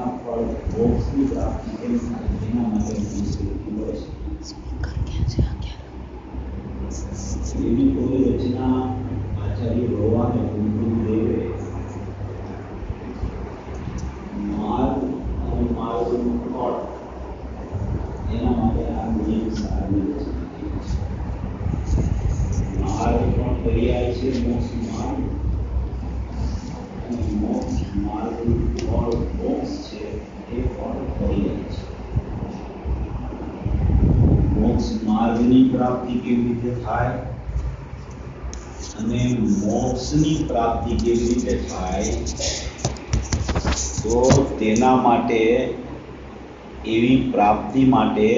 તેના ફળ મોક્ષની પ્રાપ્તિ કેમ થાય તેના માટે સંસ્કૃતિ મળે છે. એવી કોઈ રચના આચાર્ય ભગવાન દેવે માર્ગ અને માર્ગનું ફળ એના માટે આ નિયમ સારની રચના કરી છે. માર્ગ પણ પર્યાય છે મોક્ષ માર્ગ, અને મોક્ષ માર્ગનું ફળ મોક્ષ છે એ પણ પર્યાય છે. મોક્ષ માર્ગની પ્રાપ્તિ કેવી રીતે થાય અને મોક્ષની પ્રાપ્તિ કેવી રીતે થાય, તો તેના માટે એવી પ્રાપ્તિ માટે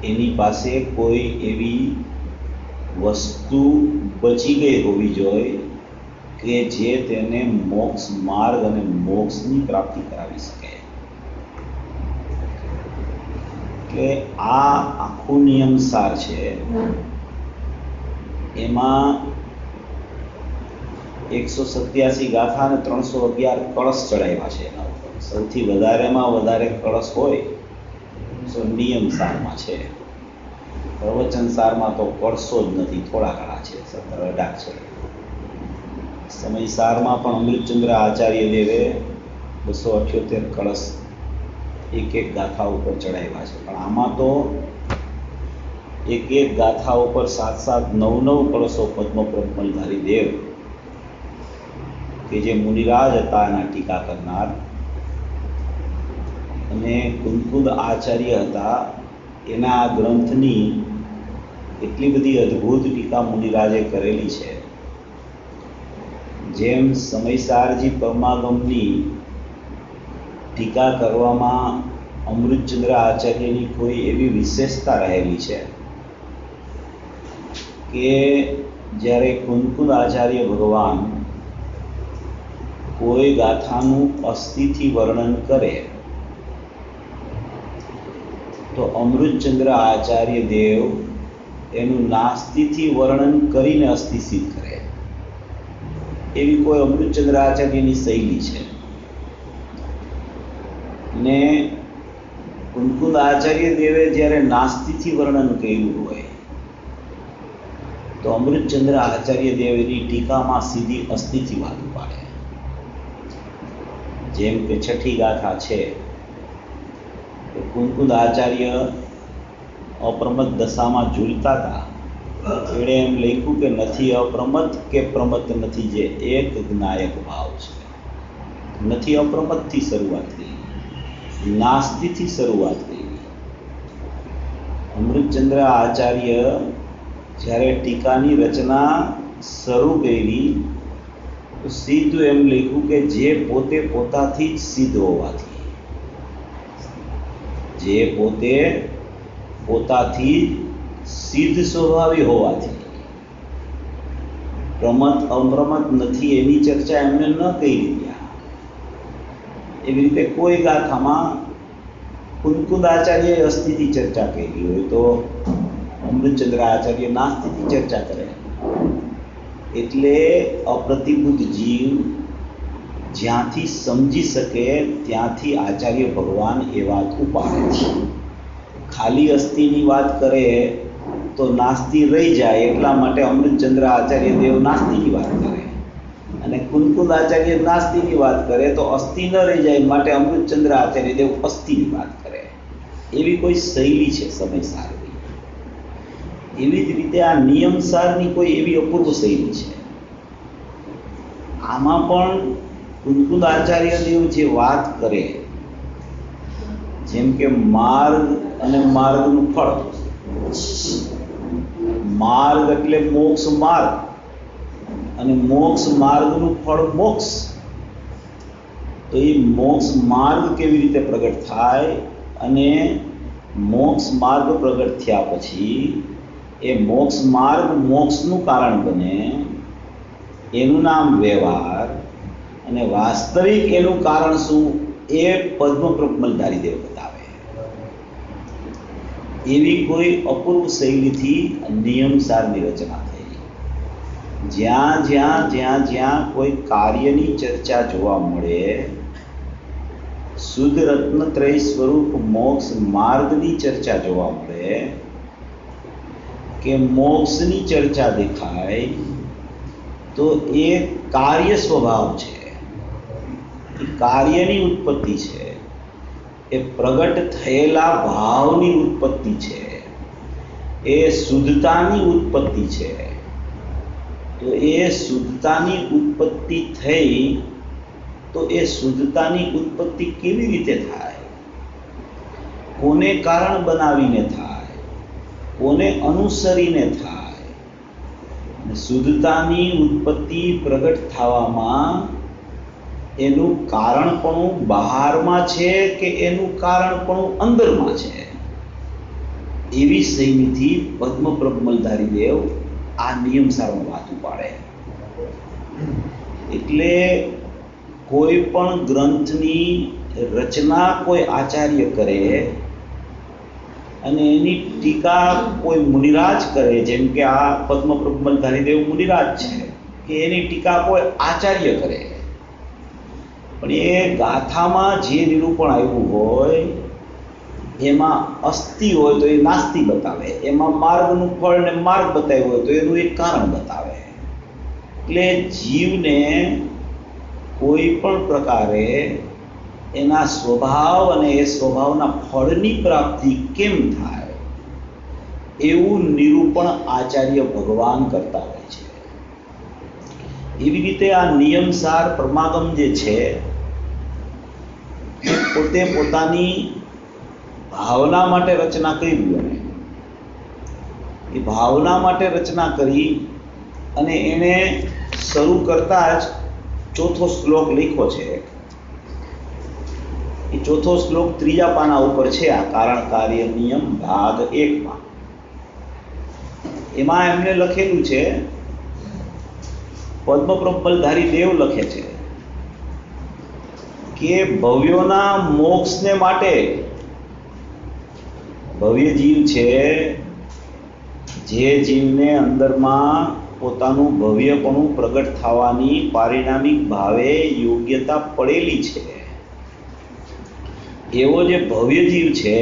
એની પાસે કોઈ એવી વસ્તુ બચી ગઈ હોવી જોઈએ કે જે તેને મોક્ષ માર્ગ અને મોક્ષની પ્રાપ્તિ કરાવી શકે. કે આ આખું નિયમસાર છે. એમાં 187 ગાથા અને 311 કળશ ચડાવ્યા છે. એના ઉપર સૌથી વધારેમાં વધારે કળશ હોય તો નિયમસારમાં છે. પ્રવચનસારમાં તો કળશો જ નથી, થોડા ઘણા છે, 17-18 છે. સમયસારમાં પણ અમૃતચંદ્ર આચાર્ય દેવે 278 કળશ એક ગાથા ઉપર ચડાવ્યા છે. પણ આમાં તો એક ગાથા ઉપર 7-7, 9-9 કળશો પદ્મપ્રમલધારી દેવ કે જે મુનિરાજ હતા એના ટીકા કરનાર, અને કુંકુદ આચાર્ય હતા એના આ ગ્રંથની એટલી બધી અદ્ભુત ટીકા મુનિરાજે કરેલી છે. જેમ સમયસારજી પરમાગમની ટીકા કરવામાં અમૃતચંદ્ર આચાર્યની કોઈ એવી વિશેષતા રહેલી છે કે જ્યારે કુંકુદ આચાર્ય ભગવાન કોઈ ગાથાનું અસ્થિથી વર્ણન કરે તો અમૃતચંદ્ર આચાર્ય દેવ એનું નાસ્તિથી વર્ણન કરીને અસ્થિ સિદ્ધ કરે. એવી કોઈ અમૃતચંદ્ર આચાર્યની શૈલી છે. ને કુંકુદ આચાર્ય દેવે જ્યારે નાસ્તિથી વર્ણન કર્યું હોય તો અમૃતચંદ્ર આચાર્ય દેવની ટીકામાં સીધી અસ્થિથી વાત પાડે. જેમ કે 6ઠી ગાથા છે, કુંકુદ આચાર્ય અપ્રમત દશામાં ઝૂલતા હતા. એણે એમ લખ્યું કે નથી અપ્રમત કે પ્રમત નથી, જે એક જ્ઞાયક ભાવ છે. નથી અપ્રમતથી શરૂઆત થઈ, નાસ્તિથી શરૂઆત થઈ. અમૃતચંદ્ર આચાર્ય જ્યારે ટીકાની રચના શરૂ કરી તો સીધું એમ લખ્યું કે જે પોતે પોતાથી જ સિદ્ધ હોવાથી, જે પોતે પોતાથી સિદ્ધ સ્વભાવી હોવાથી, પ્રમત અપ્રમત નથી એની ચર્ચા એમને ન કરી રહ્યા. એવી રીતે કોઈ ગાથામાં કુંકુદ આચાર્ય અસ્થિથી ચર્ચા કરી હોય તો અમૃતચંદ્ર આચાર્ય નાસ્તિથી ચર્ચા કરે. એટલે અપ્રતિબુદ્ધ જીવ જ્યાંથી સમજી શકે ત્યાંથી આચાર્ય ભગવાન એ વાત ઉપાડે છે. ખાલી અસ્થિની વાત કરે તો નાસ્તિ રહી જાય, એટલા માટે અમૃતચંદ્ર આચાર્ય દેવ નાસ્તિની વાત કરે, અને કુંકુદ આચાર્ય નાસ્તિની વાત કરે તો અસ્થિ ન રહી જાય, માટે અમૃતચંદ્ર આચાર્ય દેવ અસ્થિની વાત કરે. એવી કોઈ શૈલી છે સમયસારની. એવી જ રીતે આ નિયમસારની કોઈ એવી અપૂર્વ શૈલી છે. આમાં પણ કુંકુદ આચાર્ય દેવ જે વાત કરે, જેમ કે માર્ગ અને માર્ગનું ફળ. માર્ગ એટલે મોક્ષ માર્ગ, અને મોક્ષ માર્ગનું ફળ મોક્ષ. તો એ મોક્ષ માર્ગ કેવી રીતે પ્રગટ થાય, અને મોક્ષ માર્ગ પ્રગટ થયા પછી એ મોક્ષ માર્ગ મોક્ષનું કારણ બને, એનું નામ વ્યવહાર, અને વાસ્તવિક એનું કારણ શું એ પદ્મપ્રમલધારી દેવ બતાવે. એવી કોઈ અપૂર્વ શૈલીથી નિયમસારની રચના થઈ. જ્યાં જ્યાં કોઈ કાર્યની ચર્ચા જોવા મળે શુદ્ધ રત્નત્રય સ્વરૂપ મોક્ષ માર્ગની ચર્ચા જોવા મળે કે મોક્ષની ચર્ચા દેખાય તો એ કાર્ય સ્વભાવ છે, એ કાર્યની ઉત્પત્તિ છે, એ પ્રગટ થયેલા ભાવની ઉત્પત્તિ છે, એ શુદ્ધતાની ઉત્પત્તિ છે. તો એ શુદ્ધતાની ઉત્પત્તિ થઈ તો એ શુદ્ધતાની ઉત્પત્તિ કેવી રીતે થાય, કોને કારણ બનાવીને થાય, કોને અનુસરીને થાય? શુદ્ધતાની ઉત્પત્તિ પ્રગટ થવામાં એનું કારણપણું બહારમાં છે કે એનું કારણપણું અંદરમાં છે? એવી શૈલીથી પદ્મપ્રબમલધારી દેવ આ નિયમસારમાં વાત ઉપાડે. એટલે કોઈ પણ ગ્રંથની રચના કોઈ આચાર્ય કરે અને એની ટીકા કોઈ મુનિરાજ કરે, જેમ કે આ પદ્મપ્રબમલધારી દેવ મુનિરાજ છે, કે એની ટીકા કોઈ આચાર્ય કરે, પણ એ ગાથામાં જે નિરૂપણ આવ્યું હોય એમાં અસ્થિ હોય તો એ નાસ્તિ બતાવે, એમાં માર્ગનું ફળ ને માર્ગ બતાવ્યો હોય તો એનું એક કારણ બતાવે. એટલે જીવને કોઈ પણ પ્રકારે એના સ્વભાવ અને એ સ્વભાવના ફળની પ્રાપ્તિ કેમ થાય એવું નિરૂપણ આચાર્ય ભગવાન કરતા હોય છે. એવી રીતે આ નિયમસાર પરમાગમ જે છે પોતે પોતાની ભાવના માટે રચના કરી, અને એ ભાવના માટે રચના કરી અને એને શરૂ કરતા જ ચોથો શ્લોક લખ્યો છે. એ ચોથો શ્લોક ત્રીજા પાના ઉપર છે, આ કારણ કાર્ય નિયમ ભાગ 1 માં. એમાં એમને લખેલું છે, પદ્મપ્રબમલધારી દેવ લખે છે કે ભવ્યોના મોક્ષને માટે ભવ્ય જીવ છે, જે જીવને અંદરમાં પોતાનું ભવ્યપણું પ્રગટ થવાની પારિણામિક ભાવે યોગ્યતા પડેલી છે, એવો જે ભવ્ય જીવ છે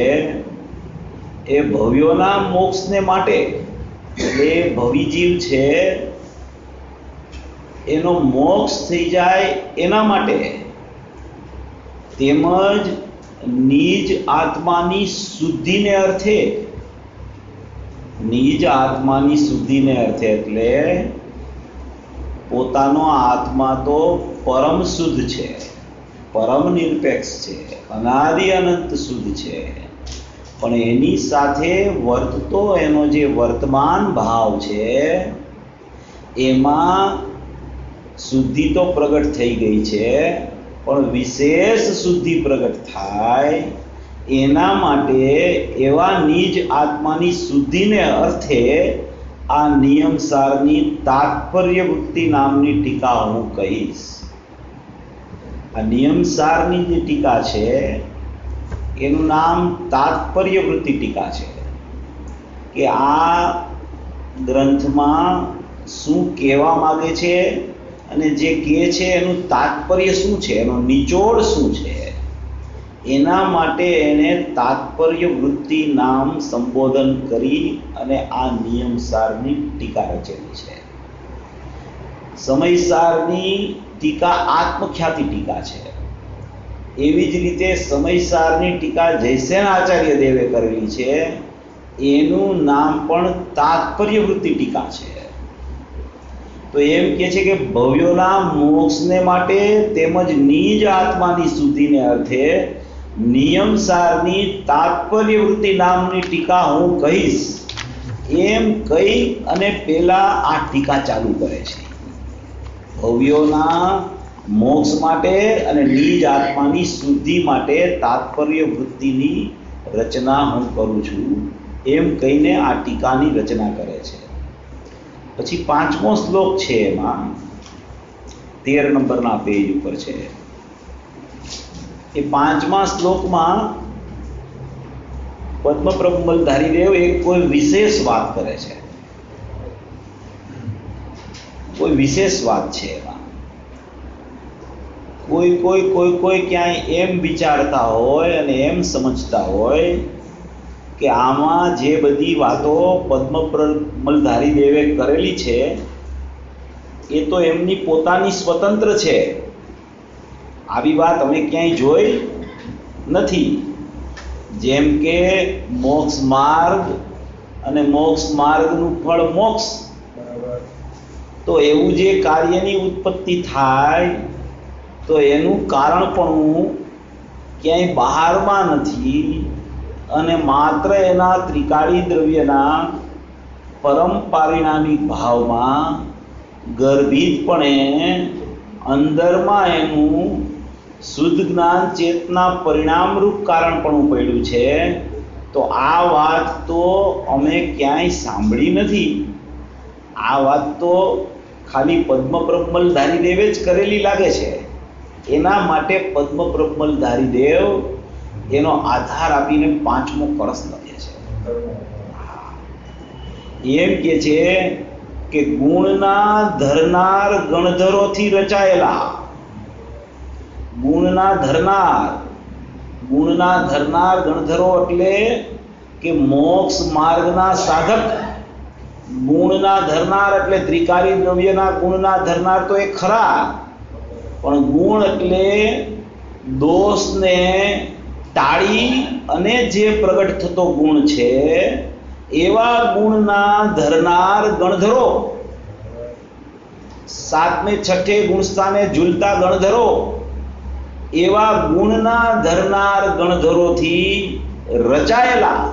એ ભવ્યોના મોક્ષને માટે, એટલે ભવ્ય જીવ છે એનો મોક્ષ થઈ જાય એના માટે, તેમજ નિજ આત્માની શુદ્ધિને અર્થે, નિજ આત્માની શુદ્ધિને અર્થે એટલે પોતાનો આત્મા તો પરમ શુદ્ધ છે, પરમ નિરપેક્ષ છે, અનાદિ અનંત શુદ્ધ છે, પણ એની સાથે વર્તતો એનો જે વર્તમાન ભાવ છે એમાં શુદ્ધિ તો પ્રગટ થઈ ગઈ છે, પણ વિશેષ શુદ્ધિ પ્રગટ થાય એના માટે એવા નિજ આત્માની શુદ્ધિને અર્થે આ નિયમસારની તાત્પર્ય વૃત્તિ નામની ટીકા હું કહીશ. આ નિયમસારની જે ટીકા છે એનું નામ તાત્પર્ય વૃત્તિ ટીકા છે, કે આ ગ્રંથમાં શું કહેવા માંગે છે અને જે કહે છે એનું તાત્પર્ય શું છે, એનો નિચોડ શું છે, એના માટે એને તાત્પર્ય વૃત્તિ નામ સંબોધન કરી અને આ નિયમસારની ટીકા રચેલી છે. સમયસારની ટીકા આત્મખ્યાતિ ટીકા છે. એવી જ રીતે સમયસારની ટીકા જયસેન આચાર્ય દેવે કરેલી છે, એનું નામ પણ તાત્પર્ય વૃત્તિ ટીકા છે. તો એમ કહે છે કે ભવ્યોના મોક્ષને માટે તેમજ નિજ આત્માની શુદ્ધિને અર્થે નિયમસારની તાત્પર્ય વૃત્તિ નામની ટીકા હું કહીશ, એમ કહી અને પેલા આ ટીકા ચાલુ કરે છે. ભવ્યોના મોક્ષ માટે અને નિજ આત્માની શુદ્ધિ માટે તાત્પર્ય વૃત્તિની રચના હું કરું છું એમ કહીને આ ટીકાની રચના કરે છે. પછી 5મો શ્લોક છે, એમાં 13 નંબરના પેજ ઉપર છે. એ 5મા શ્લોકમાં પદ્મપ્રબમલધારી દેવ એક કોઈ વિશેષ વાત કરે છે, કોઈ વિશેષ વાત છે એમાં. કોઈ ક્યાંય એમ વિચારતા હોય અને એમ સમજતા હોય કે આમાં જે બધી વાતો પદ્મમલધારી દેવે કરેલી છે એ તો એમની પોતાની સ્વતંત્ર છે. આવી વાત અમે ક્યાંય જોઈ નથી. જેમ કે મોક્ષ માર્ગ અને મોક્ષ માર્ગનું ફળ મોક્ષ, તો એવું જે કાર્યની ઉત્પત્તિ થાય તો એનું કારણ પણ ક્યાંય બહારમાં નથી અને માત્ર એના ત્રિકાળી દ્રવ્યના પરમ પારિણામિક ભાવમાં ગર્ભિતપણે અંદરમાં એનું શુદ્ધ જ્ઞાન ચેતના પરિણામરૂપ કારણ પણ પડ્યું છે. તો આ વાત તો અમે ક્યાંય સાંભળી નથી. આ વાત તો ખાલી પદ્મબ્રહ્મલધારી દેવે જ કરેલી લાગે છે. એના માટે પદ્મબ્રહ્મલધારી દેવ એનો આધાર આપીને 5મો કળશ લખે છે. એમ કે છે કે ગુણના ધરનાર ગણધરોથી રચાયેલા, ગુણના ધરનાર ગણધરો એટલે કે મોક્ષ માર્ગના સાધક. ગુણના ધરનાર એટલે ત્રિકાળી દ્રવ્યના ગુણના ધરનાર તો એ ખરા, પણ ગુણ એટલે દોષને ટાળી અને જે પ્રગટ થતો ગુણ છે એવા ગુણના ધરનાર ગણધરો, 7મે 6ઠે ગુણસ્થાને ઝૂલતા ગણધરો, એવા ગુણના ધરનાર ગણધરોથી રચાયેલા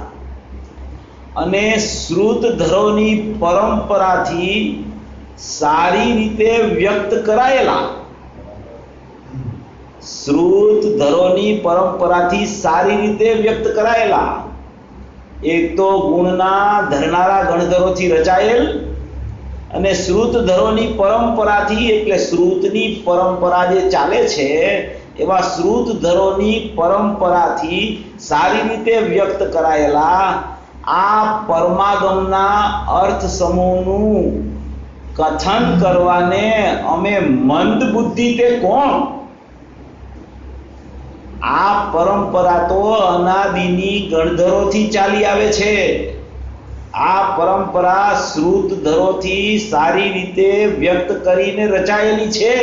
અને શ્રુતધરોની પરંપરાથી સારી રીતે વ્યક્ત કરાયેલા. શ્રુતધરોની પરંપરાથી સારી રીતે વ્યક્ત કરાયેલા. એક તો ગુણના ધરનારા ગણધરોથી રચાયેલ અને શ્રુતધરોની પરંપરાથી, એટલે શ્રુતની પરંપરા જે ચાલે છે એવા શ્રુતધરોની પરંપરાથી સારી રીતે વ્યક્ત કરાયેલા આ પરમાગમના અર્થ સમૂહનું કથન કરવાને અમે મંદ બુદ્ધિ તે કોણ? આ પરંપરા તો અનાદિની ગણધરોથી ચાલી આવે છે. આ પરંપરા શ્રુતધરોથી સારી રીતે વ્યક્ત કરીને રચાયેલી છે.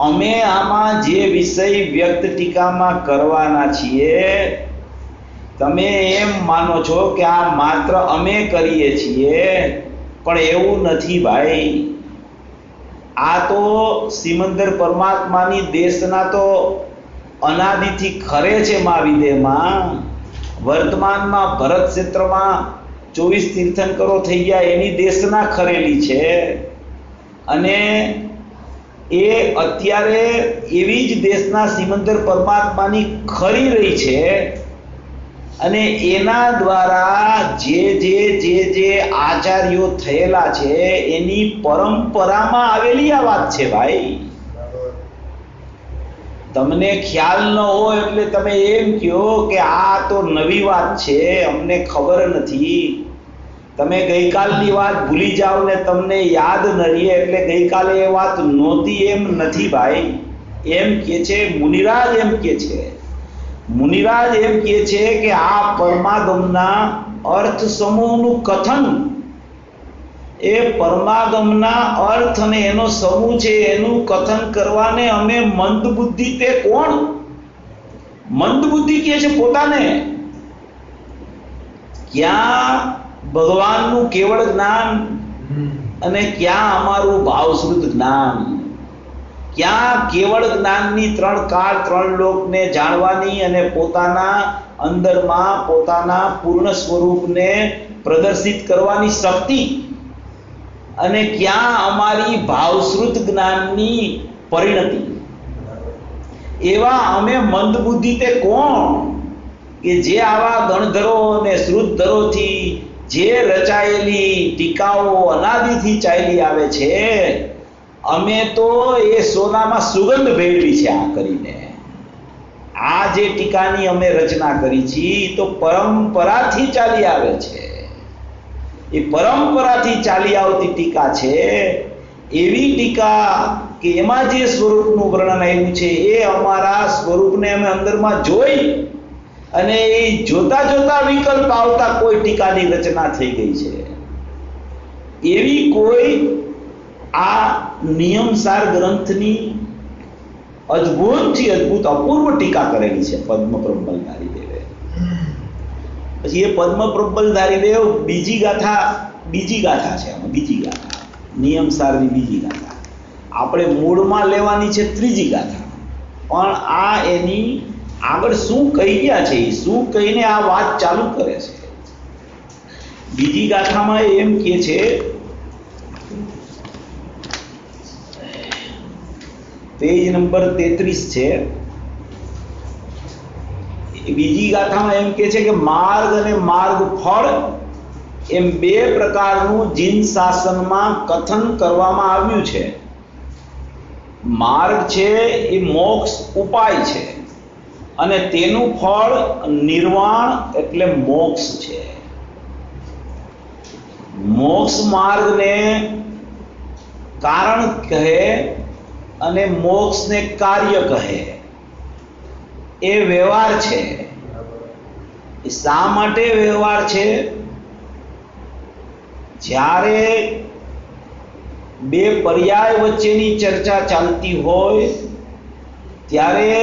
અમે આમાં જે વિષય વ્યક્ત ટીકામાં કરવાના છીએ, તમે એમ માનો છો કે આ માત્ર અમે કરીએ છીએ, પણ એવું નથી ભાઈ. આ તો સિમંદર પરમાત્માની દેશના તો અનાદિથી ખરે છે મહાવિદેહમાં. વર્તમાનમાં ભરત ક્ષેત્રમાં 24 તીર્થંકરો થઈ ગયા એની દેશના ખરેલી છે. અને એ અત્યારે એવી જ દેશના સિમંદર પરમાત્માની ખરી રહી છે. અને એના દ્વારા જે આચાર્યો થયેલા છે એની પરંપરામાં આવેલી આ વાત છે ભાઈ. તમને ખ્યાલ ન હોય એટલે તમે એમ કહો કે આ તો નવી વાત છે, અમને ખબર નથી. તમે ગઈકાલની વાત ભૂલી જાઓ ને તમને યાદ ન રહે એટલે ગઈકાલે એ વાત નહોતી એમ નથી ભાઈ. એમ કે છે મુનિરાજ, એમ કે છે મુનિરાજ એમ કહે છે કે આ પરમાગમના અર્થ સમૂહનું કથન, એ પરમાગમના અર્થ અને એનો સમૂહ છે એનું કથન કરવાને અમે મંદ બુદ્ધિ તે કોણ? મંદ બુદ્ધિ કહે છે પોતાને. ક્યાં ભગવાનનું કેવળ જ્ઞાન અને ક્યાં અમારું ભાવશ્રુત જ્ઞાન? ક્યાં કેવળ જ્ઞાનની 3 કાળ 3 લોકને જાણવાની અને પોતાના અંદરમાં પોતાના પૂર્ણ સ્વરૂપને પ્રદર્શિત કરવાની શક્તિ, અને ક્યાં અમારી ભાવશ્રુત જ્ઞાનની પરિણતિ? એવા અમે મંદ બુદ્ધિ તે કોણ કે જે આવા ગણધરો અને શ્રુતધરોથી જે રચાયેલી ટીકાઓ અનાદિથી ચાલી આવે છે, અમે તો એ સોનામાં સુગંધ ભેળવી છે આ કરીને. આ જે ટીકાની અમે રચના કરી છે તો પરંપરાથી ચાલી આવે છે. એ પરંપરાથી ચાલી આવતી ટીકા છે. એવી ટીકા કે એમાં જે સ્વરૂપનું વર્ણન આવ્યું છે એ અમારા સ્વરૂપને અમે અંદરમાં જોઈ અને એ જોતા જોતા વિકલ્પ આવતા કોઈ ટીકાની રચના થઈ ગઈ છે. એવી કોઈ આ નિયમસાર ગ્રંથની અદ્ભુતથી અદ્ભુત અપૂર્વ ટીકા કરેલી છે પદ્મ પ્રબલધારી દેવે. પછી એ પદ્મ પ્રબલધારી દેવ બીજી ગાથા છે આમાં, બીજી ગાથા નિયમસારની બીજી ગાથા. આપણે મૂળમાં લેવાની છે ત્રીજી ગાથા, પણ આ એની આગળ શું કહી ગયા છે, શું કહીને આ વાત ચાલુ કરે છે. બીજી ગાથામાં એમ કહે છે, પેજ નંબર 33 છે. બીજી ગાથામાં એમ કહે છે કે માર્ગ અને માર્ગ ફળ એમ બે પ્રકારનું જીન શાસનમાં કથન કરવામાં આવ્યું છે. માર્ગ છે એ મોક્ષ ઉપાય છે અને તેનું ફળ નિર્વાણ એટલે મોક્ષ છે. મોક્ષ માર્ગને કારણ કહે અને મોક્ષને કાર્ય કહે. એ વ્યવહાર છે. એ શા માટે વ્યવહાર છે? જ્યારે બે પર્યાય વચ્ચેની ચર્ચા ચાલતી હોય ત્યારે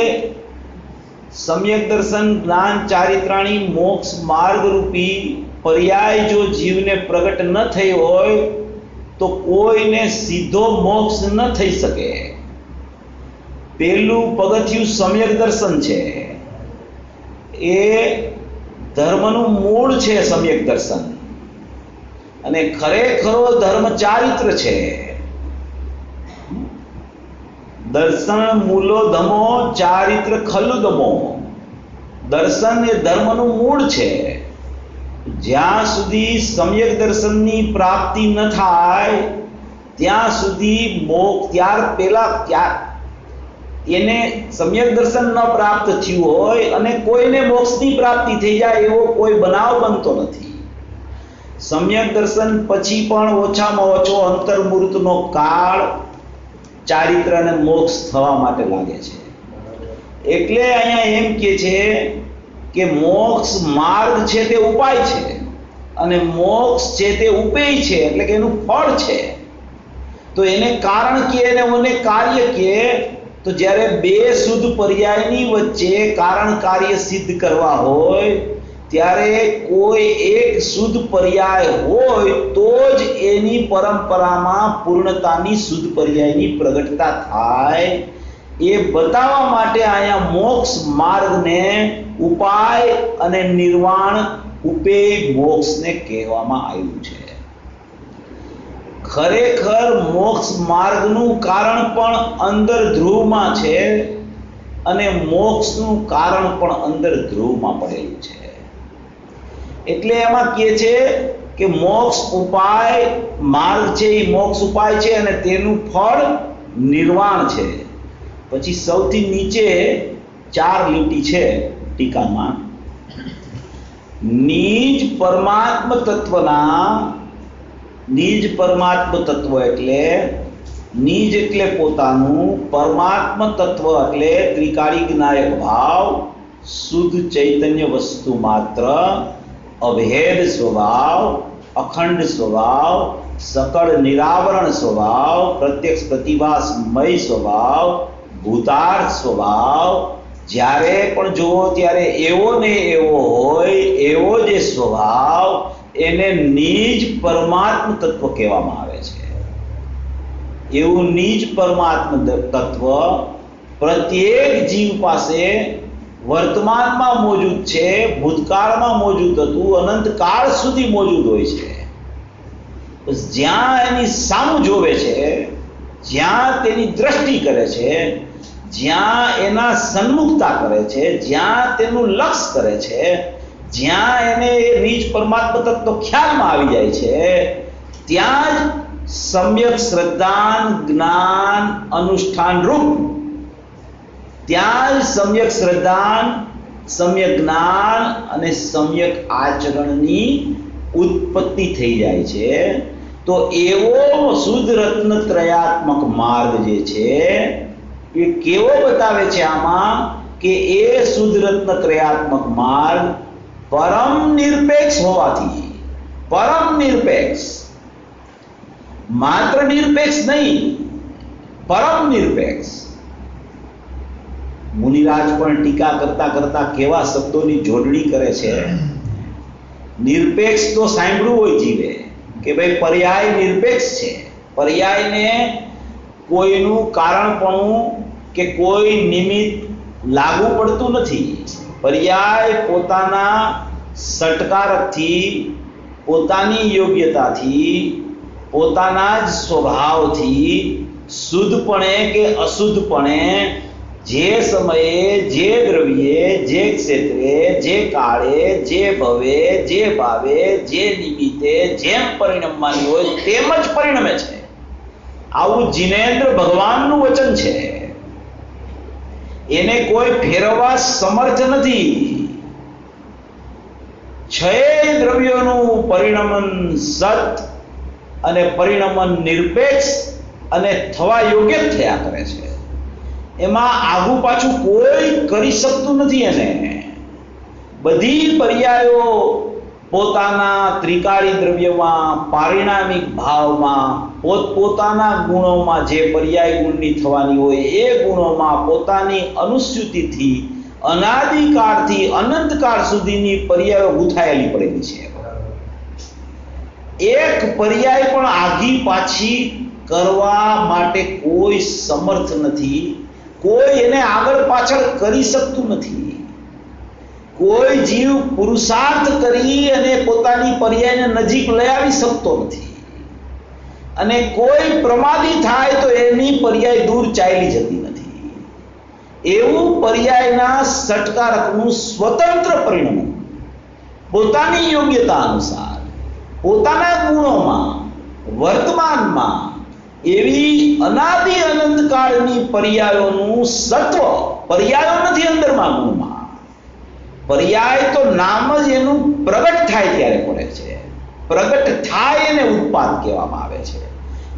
સમ્યક દર્શન જ્ઞાન ચારિત્રાણી મોક્ષ માર્ગ રૂપી પર્યાય જો જીવને પ્રગટ ન થઈ હોય તો કોઈને સીધો મોક્ષ ન થઈ શકે. પહેલું પગથિયું સમ્યક દર્શન છે. એ ધર્મનું મૂળ છે સમ્યક દર્શન, અને ખરેખરો ધર્મ ચારિત્ર છે. દર્શન મૂલો ધમો ચારિત્ર ખલુદમો. દર્શન એ ધર્મનું મૂળ છે. જ્યાં સુધી સમ્યક દર્શનની પ્રાપ્તિ ન થાય ત્યાં સુધી એને સમ્યક દર્શન ન પ્રાપ્ત થયું હોય અને કોઈને મોક્ષની પ્રાપ્તિ થઈ જાય એવો કોઈ બનાવ બનતો નથી. સમ્યક દર્શન પછી પણ ઓછામાં ઓછો અંતર્મૂર્તનો કાળ ચારિત્ર અને મોક્ષ થવા માટે લાગે છે. એટલે અહીંયા એમ કે છે કે મોક્ષ માર્ગ છે તે ઉપાય છે અને મોક્ષ છે તે ઉપેય છે, એટલે કે એનું ફળ છે. તો એને કારણ કે અને ઓને કાર્ય કે, તો જ્યારે બે શુદ્ધ પર્યાયની વચ્ચે કારણ કાર્ય સિદ્ધ કરવા હોય ત્યારે કોઈ એક શુદ્ધ પર્યાય હોય તો જ એની પરંપરામાં પૂર્ણતાની શુદ્ધ પર્યાયની પ્રગટતા થાય. એ બતાવવા માટે અહીંયા મોક્ષ માર્ગને ઉપાય અને નિર્વાણ ઉપેય મોક્ષને કહેવામાં આવ્યું છે. ખરેખર મોક્ષ માર્ગનું કારણ પણ અંદર ધ્રુવમાં છે અને મોક્ષનું કારણ પણ અંદર ધ્રુવમાં પડેલું છે. એટલે એમાં કહે છે કે મોક્ષ ઉપાય માર્ગ છે એ મોક્ષ ઉપાય છે અને તેનું ફળ નિર્વાણ છે. પછી સૌથી નીચે 4 લીટી છે ટીકામાં. નિજ પરમાત્મ તત્વના, નિજ પરમાત્મ તત્વ એટલે નિજ એટલે પોતાનું, પરમાત્મ તત્વ એટલે ત્રિકાળી જ્ઞાયક ભાવ, શુદ્ધ ચૈતન્ય વસ્તુ માત્ર, અભેદ સ્વભાવ, અખંડ સ્વભાવ, સકળ નિરાવરણ સ્વભાવ, પ્રત્યક્ષ પ્રતિભાસમય સ્વભાવ, ભૂતાર્થ સ્વભાવ. જ્યારે પણ જોવો ત્યારે એવો ને એવો હોય એવો જે સ્વભાવ એને નિજ પરમાત્મ તત્વ કહેવામાં આવે છે. એવું નિજ પરમાત્મ તત્વ પ્રત્યેક જીવ પાસે વર્તમાનમાં મોજૂદ છે, ભૂતકાળમાં મોજૂદ હતું, અનંત કાળ સુધી મોજૂદ હોય છે. જ્યાં એની સામું જોવે છે, જ્યાં તેની દ્રષ્ટિ કરે છે, જ્યાં એના સન્મુખતા કરે છે, જ્યાં તેનું લક્ષ કરે છે, જ્યાં એને નિજ પરમાત્મ તત્વ ખ્યાલમાં આવી જાય છે, ત્યાં જ સમ્યક શ્રદ્ધાન જ્ઞાન અનુષ્ઠાન રૂપ, ત્યાં જ સમ્યક શ્રદ્ધાન, સમ્યક જ્ઞાન અને સમ્યક આચરણની ઉત્પત્તિ થઈ જાય છે. તો એવો શુદ્ધ રત્નત્રયાત્મક માર્ગ જે છે એ કેવો બતાવે છે આમાં કે એ શુદ્ધ રત્નત્રયાત્મક માર્ગ પરમ નિરપેક્ષ હોવાથી, પરમ નિરપેક્ષ, માત્ર નિરપેક્ષ નહીં, પરમ નિરપેક્ષ. મુનિરાજ પણ ટીકા કરતા કરતા કેવા શબ્દોની જોડણી કરે છે. નિરપેક્ષ તો સાંભળવું હોય જીવે કે ભાઈ પર્યાય નિરપેક્ષ છે. પર્યાયને કોઈનું કારણપણું કે કોઈ નિમિત્ત લાગુ પડતું નથી. પર્યાય પોતાના સટકારકથી, પોતાની યોગ્યતાથી, પોતાના જ સ્વભાવથી શુદ્ધપણે કે અશુદ્ધપણે જે સમયે, જે દ્રવ્યે, જે ક્ષેત્રે, જે કાળે, જે ભવે, જે ભાવે, જે નિમિત્તે જેમ પરિણમવાની હોય તેમ જ પરિણમે છે. આવું જિનેન્દ્ર ભગવાનનું વચન છે. એને કોઈ ફેરવવા સમર્થ નથી. છ દ્રવ્યોનું પરિણમન સત અને પરિણમન નિરપેક્ષ અને થવા યોગ્ય થયા કરે છે. એમાં આગુ પાછું કોઈ કરી શકતું નથી. એને બધી પર્યાયો પોતાના ત્રિકાળી દ્રવ્યમાં, પારિણામિક ભાવમાં, પોતપોતાના ગુણોમાં જે પર્યાય ગુણની થવાની હોય એ ગુણોમાં પોતાની અનુસ્યુતિથી અનાદિકાળથી અનંતકાળ સુધીની પર્યાયો ગૂંથાયેલી પડેલી છે. એક પર્યાય પણ આગી પાછી કરવા માટે કોઈ સમર્થ નથી. કોઈ એને આગળ પાછળ કરી શકતું નથી. કોઈ જીવ પુરુષાર્થ કરી અને પોતાની પર્યાયને નજીક લઈ આવી શકતો નથી. અને કોઈ પ્રમાદી થાય તો એની પર્યાય દૂર ચાલી જતી નથી. એવું પર્યાયના સટકારકનું સ્વતંત્ર પરિણમન પોતાની યોગ્યતા અનુસાર, પોતાના ગુણોમાં, વર્તમાનમાં એવી અનાદિ અનંતકાળની પર્યાયોનું સત્વ, પર્યાયો નથી અંદરમાં ગુણમાં. પર્યાય તો નામ જ એનું પ્રગટ થાય ત્યારે પડે છે. પ્રગટ થાય એને ઉત્પાદ કહેવામાં આવે છે.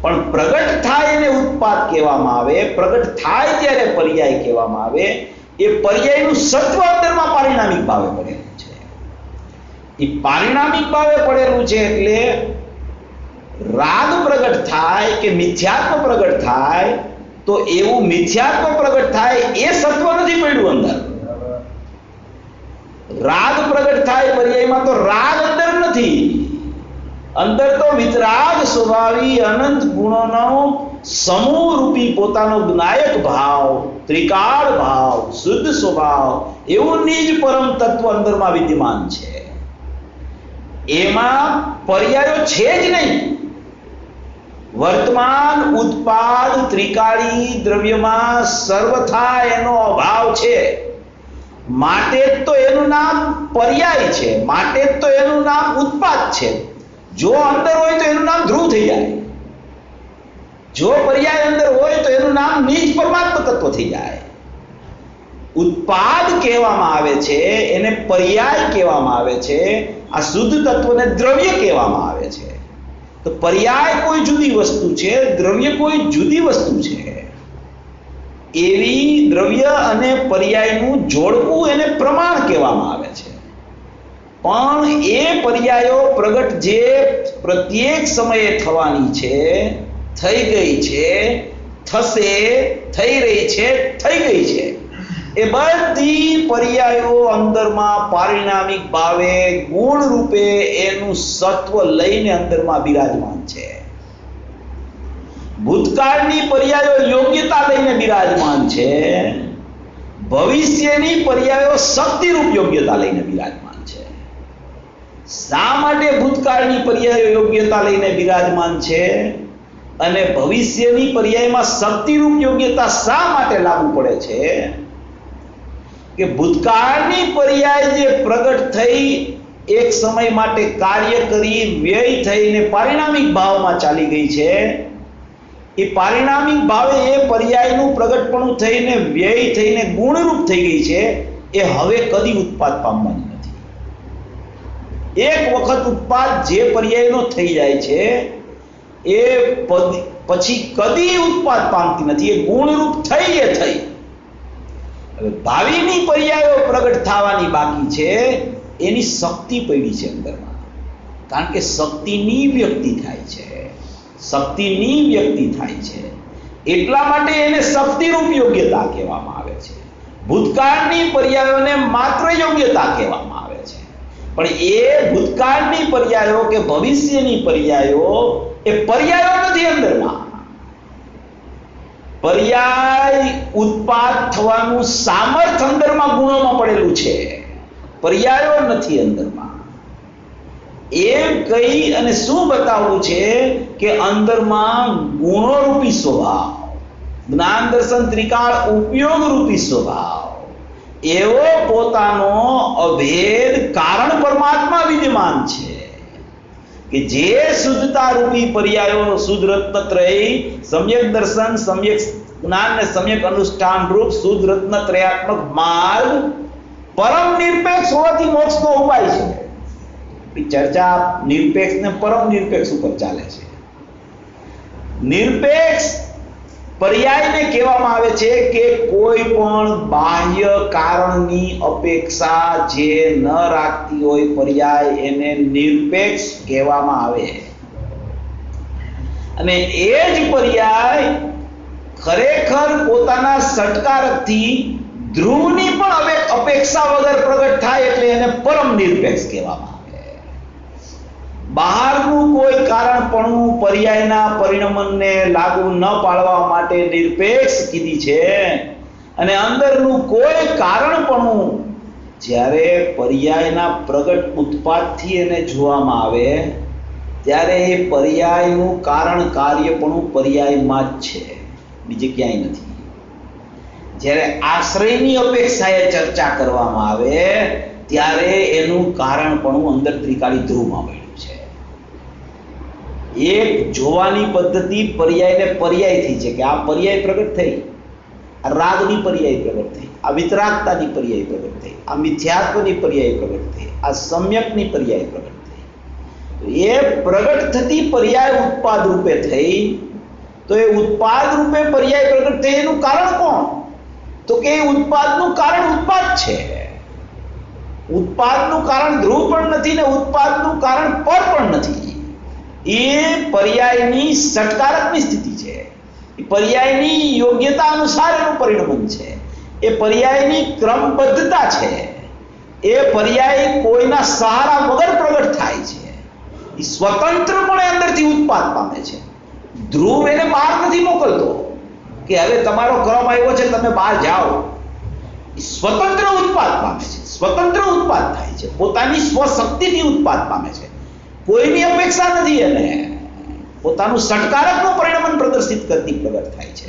પણ પ્રગટ થાય એને ઉત્પાદ કહેવામાં આવે, પ્રગટ થાય ત્યારે પર્યાય કહેવામાં આવે. એ પર્યાયનું સત્વ અંદરમાં પારિણામિક ભાવે પડેલું છે. એ પારિણામિક ભાવે પડેલું છે એટલે રાગ પ્રગટ થાય કે મિથ્યાત્વ પ્રગટ થાય તો એવું મિથ્યાત્વ પ્રગટ થાય એ સત્વ નથી પડ્યું અંદર. રાગ પ્રગટ થાય પર્યાયમાં તો રાગ અંદર નથી. અંદર તો વિતરાગ સ્વભાવી અનંત ગુણોનો સમૂહ રૂપી પોતાનો જ્ઞાયક ભાવ, ત્રિકાળ ભાવ, શુદ્ધ સ્વભાવ એવું નિજ પરમ તત્વ અંદરમાં વિદ્યમાન છે. એમાં પર્યાયો છે જ નહીં. વર્તમાન ઉત્પાદ ત્રિકાળી દ્રવ્યમાં સર્વથા એનો અભાવ છે. માટે તો એનું નામ પર્યાય છે. માટે તો એનું નામ ઉત્પાદ છે. જો અંદર હોય તો એનું નામ ધ્રુવ થઈ જાય. જો પર્યાય અંદર હોય તો એનું નામ નિજ પરમાત્મા તત્વ થઈ જાય. ઉત્પાદ કહેવામાં આવે છે, એને પર્યાય કહેવામાં આવે છે. આ શુદ્ધ તત્વને દ્રવ્ય કહેવામાં આવે છે. તો પર્યાય કોઈ જુદી વસ્તુ છે, દ્રવ્ય કોઈ જુદી વસ્તુ છે. એવી દ્રવ્ય અને પર્યાયનું જોડવું એને પ્રમાણ કહેવામાં આવે છે. પણ એ પર્યાયો પ્રગટ જે પ્રત્યેક સમયે થવાની છે, થઈ ગઈ છે, થશે, થઈ રહી છે, થઈ ગઈ છે, એ બધી પર્યાયો અંદરમાં પારિણામિક ભાવે ગુણ રૂપે એનું સત્વ લઈને અંદરમાં બિરાજમાન છે. ભૂતકાળની પર્યાયો યોગ્યતા લઈને બિરાજમાન છે. ભવિષ્યની પર્યાયો શક્તિરૂપ યોગ્યતા લઈને બિરાજમાન છે. શા માટે ભૂતકાળની પર્યાયો યોગ્યતા લઈને બિરાજમાન છે અને ભવિષ્યની પર્યાયમાં શક્તિરૂપ યોગ્યતા શા માટે લાગુ પડે છે? કે ભૂતકાળની પર્યાય જે પ્રગટ થઈ એક સમય માટે કાર્ય કરી વ્યય થઈને પારિણામિક ભાવમાં ચાલી ગઈ છે, એ પારિણામિક ભાવે એ પર્યાયનું પ્રગટપણું થઈને વ્યય થઈને ગુણરૂપ થઈ ગઈ છે. એ હવે કદી ઉત્પાદ પામવાની નથી. એક વખત ઉત્પાદ જે પર્યાયનો થઈ જાય છે એ પછી કદી ઉત્પાદ પામતી નથી, એ ગુણરૂપ થઈ એ થઈ. હવે ભાવિની પર્યાયો પ્રગટ થવાની બાકી છે, એની શક્તિ પડી છે અંદરમાં, કારણ કે શક્તિની વ્યક્તિ થાય છે, શક્તિની વ્યક્તિ થાય છે, એટલા માટે એને શક્તિરૂપ યોગ્યતા કહેવામાં આવે છે. ભૂતકાળની પર્યાયોને માત્ર યોગ્યતા કહેવામાં આવે છે, પણ એ ભૂતકાળની પર્યાયો કે ભવિષ્યની પર્યાયો એ પર્યાયો નથી અંદરમાં. પર્યાય ઉત્પાદ થવાનું સામર્થ્ય અંદરમાં ગુણોમાં પડેલું છે, પર્યાયો નથી અંદરમાં. એમ કહી અને શું બતાવવું છે કે અંદરમાં ગુણોરૂપી સ્વભાવ, જ્ઞાન દર્શન ત્રિકાળ ઉપયોગ રૂપી સ્વભાવ, એવો પોતાનો અભેદ કારણ પરમાત્મા વિદ્યમાન છે કે જે શુદ્ધતા રૂપી પર્યાયો, શુદ્ધ રત્નત્રય, સમ્યક દર્શન, સમ્યક જ્ઞાન ને સમ્યક અનુષ્ઠાન રૂપ શુદ્ધ રત્નત્રયાત્મક માર્ગ પરમ નિરપેક્ષ હોવાથી મોક્ષનો ઉપાય છે. ચર્ચા નિરપેક્ષ ને પરમ નિરપેક્ષ ઉપર ચાલે છે. નિરપેક્ષ પર્યાયને કહેવામાં આવે છે કે કોઈ પણ બાહ્ય કારણની અપેક્ષા જે ન રાખતી હોય પર્યાય, એને નિરપેક્ષ કહેવામાં આવે. અને એ જ પર્યાય ખરેખર પોતાના સટકારકથી ધ્રુવની પણ અપેક્ષા વગર પ્રગટ થાય એટલે એને પરમ નિરપેક્ષ કહેવામાં આવે. બહારનું કોઈ કારણપણું પર્યાયના પરિણમનને લાગુ ન પાડવા માટે નિરપેક્ષ કીધી છે, અને અંદરનું કોઈ કારણપણું જ્યારે પર્યાયના પ્રગટ ઉત્પાદથી એને જોવામાં આવે ત્યારે એ પર્યાયનું કારણ કાર્યપણું પર્યાયમાં જ છે, બીજે ક્યાંય નથી. જ્યારે આશ્રયની અપેક્ષાએ ચર્ચા કરવામાં આવે ત્યારે એનું કારણપણું અંદર ત્રિકાળી ધ્રુવમાં મળ્યું છે. એક જોવાની પદ્ધતિ પર્યાયને પર્યાયથી છે કે આ પર્યાય પ્રગટ થઈ, આ રાગની પર્યાય પ્રગટ થઈ, આ વિતરાગતાની પર્યાય પ્રગટ થઈ, આ મિથ્યાત્વની પર્યાય પ્રગટ થઈ, આ સમ્યકની પર્યાય પ્રગટ થઈ. એ પ્રગટ થતી પર્યાય ઉત્પાદ રૂપે થઈ, તો એ ઉત્પાદ રૂપે પર્યાય પ્રગટ થઈ એનું કારણ કોણ? તો કે ઉત્પાદનું કારણ ઉત્પાદ છે. ઉત્પાદનું કારણ ધ્રુવ પણ નથી ને ઉત્પાદનું કારણ પર પણ નથી. એ પર્યાયની સટકારકની સ્થિતિ છે, એ પર્યાયની યોગ્યતા અનુસાર એનું પરિણમન છે, એ પર્યાયની ક્રમબદ્ધતા છે, એ પર્યાય કોઈના સહારા વગર પ્રગટ થાય છે, એ સ્વતંત્રપણે અંદરથી ઉત્પાદ પામે છે. ધ્રુવ એને બહાર નથી મોકલતો કે હવે તમારો ક્રમ આવ્યો છે તમે બહાર જાઓ. એ સ્વતંત્ર ઉત્પાદ પામે છે, સ્વતંત્ર ઉત્પાદ થાય છે, પોતાની સ્વશક્તિથી ઉત્પાદ પામે છે, કોઈની અપેક્ષા નથી. એને પોતાનું સટકારકનું પરિણમન પ્રદર્શિત કરતી પ્રગટ થાય છે.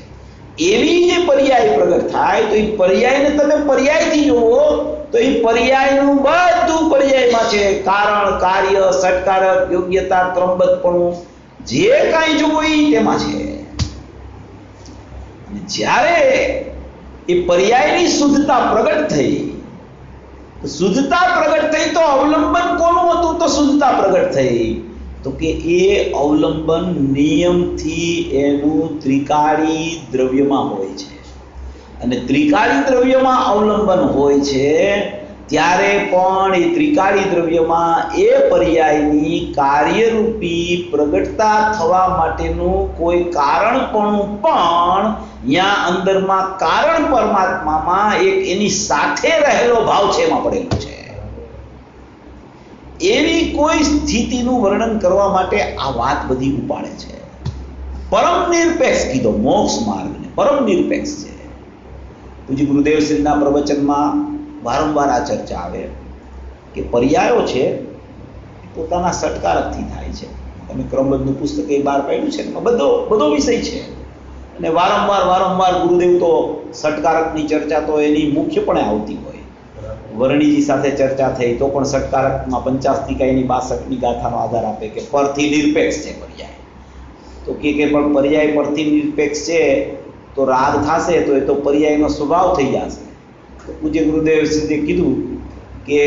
એવી જે પર્યાય પ્રગટ થાય તો એ પર્યાયને તમે પર્યાયથી જુઓ તો એ પર્યાયનું બધું પર્યાયમાં છે, કારણ કાર્ય સટકારક યોગ્યતા ક્રમબદ્ધપણું જે કાંઈ જુઓ એ તેમાં છે. જ્યારે એ પર્યાયની શુદ્ધતા પ્રગટ થઈ, શુદ્ધતા પ્રગટ થઈ તો અવલંબન કોનું હતું? તો શુદ્ધતા પ્રગટ થઈ તો કે એ અવલંબન નિયમથી એનું ત્રિકાળી દ્રવ્યમાં હોય છે, અને ત્રિકાળી દ્રવ્યમાં અવલંબન હોય છે ત્યારે પણ એ ત્રિકાળી દ્રવ્યમાં એ પર્યાયની કાર્યરૂપી પ્રગટતા થવા માટેનું કોઈ કારણપણું પણ ત્યાં અંદરમાં કારણ પરમાત્મામાં એક એની સાથે રહેલો ભાવ છે એમાં પડેલું છે. એવી કોઈ સ્થિતિનું વર્ણન કરવા માટે આ વાત બધી ઉપાડે છે. પરમ નિરપેક્ષ કીધો મોક્ષ માર્ગને, પરમ નિરપેક્ષ છે. પૂજ્ય ગુરુદેવ શ્રીના પ્રવચનમાં વારંવાર આ ચર્ચા આવે કે પર્યાયો છે પોતાના સટકારકથી થાય છે. તમે ક્રમબદ્ધનું પુસ્તક એ બહાર પાડ્યું છે, એમાં બધો વિષય છે, અને વારંવાર ગુરુદેવ તો સટકારકની ચર્ચા તો એની મુખ્યપણે આવતી હોય. વર્ણીજી સાથે ચર્ચા થઈ તો પણ સટકારકમાં 50 62 ગાથાનો આધાર આપે કે પરથી નિરપેક્ષ છે પર્યાય. તો કે પણ પર્યાય પરથી નિરપેક્ષ છે તો રાગ થશે તો એ તો પર્યાયનો સ્વભાવ થઈ જશે. પૂજ્ય ગુરુદેવ શ્રીએ કીધું કે